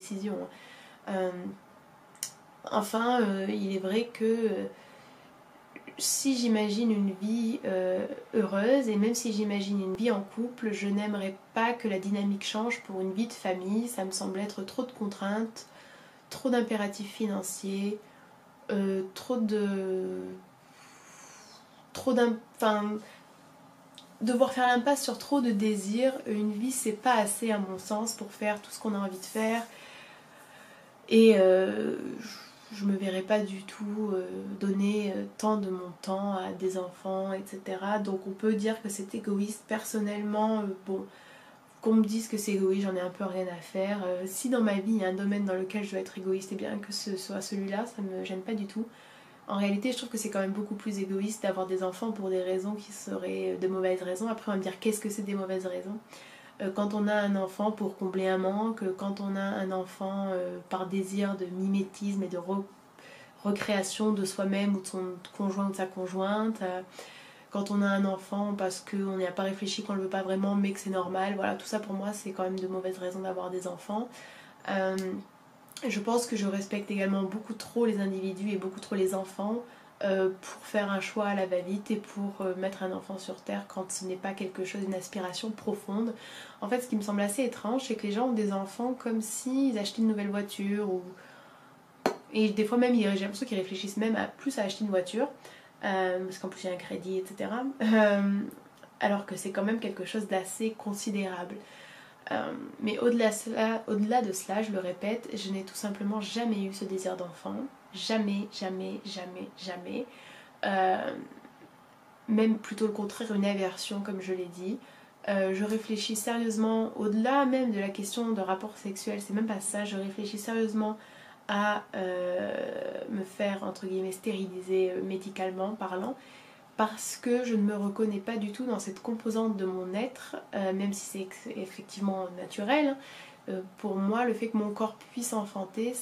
décision. Enfin, il est vrai que si j'imagine une vie heureuse, et même si j'imagine une vie en couple, je n'aimerais pas que la dynamique change pour une vie de famille. Ça me semble être trop de contraintes, trop d'impératifs financiers, trop de... Enfin, devoir faire l'impasse sur trop de désirs. Une vie, c'est pas assez à mon sens pour faire tout ce qu'on a envie de faire. Et je me verrais pas du tout donner tant de mon temps à des enfants, etc. Donc on peut dire que c'est égoïste. Personnellement, bon, qu'on me dise que c'est égoïste, j'en ai un peu rien à faire. Si dans ma vie il y a un domaine dans lequel je dois être égoïste, et bien que ce soit celui-là, ça me gêne pas du tout. En réalité, je trouve que c'est quand même beaucoup plus égoïste d'avoir des enfants pour des raisons qui seraient de mauvaises raisons. Après, on va me dire qu'est-ce que c'est des mauvaises raisons. Quand on a un enfant pour combler un manque, quand on a un enfant par désir de mimétisme et de recréation de soi-même ou de son conjoint ou de sa conjointe, quand on a un enfant parce qu'on n'y a pas réfléchi, qu'on ne le veut pas vraiment mais que c'est normal, voilà, tout ça pour moi c'est quand même de mauvaises raisons d'avoir des enfants. Je pense que je respecte également beaucoup trop les individus et beaucoup trop les enfants pour faire un choix à la va-vite et pour mettre un enfant sur terre quand ce n'est pas quelque chose, une aspiration profonde. En fait, ce qui me semble assez étrange, c'est que les gens ont des enfants comme s'ils achetaient une nouvelle voiture ou... Et des fois même, j'ai l'impression qu'ils réfléchissent même plus à acheter une voiture parce qu'en plus il y a un crédit, etc. Alors que c'est quand même quelque chose d'assez considérable. Mais au-delà de cela, je le répète, je n'ai tout simplement jamais eu ce désir d'enfant. Jamais, jamais, jamais, jamais. Même plutôt le contraire, une aversion comme je l'ai dit. Je réfléchis sérieusement, au-delà même de la question de rapport sexuel, c'est même pas ça, je réfléchis sérieusement à me faire entre guillemets stériliser médicalement parlant, parce que je ne me reconnais pas du tout dans cette composante de mon être, même si c'est effectivement naturel. Pour moi, le fait que mon corps puisse enfanter,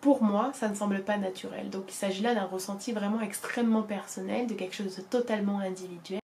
pour moi, ça ne semble pas naturel. Donc il s'agit là d'un ressenti vraiment extrêmement personnel, de quelque chose de totalement individuel.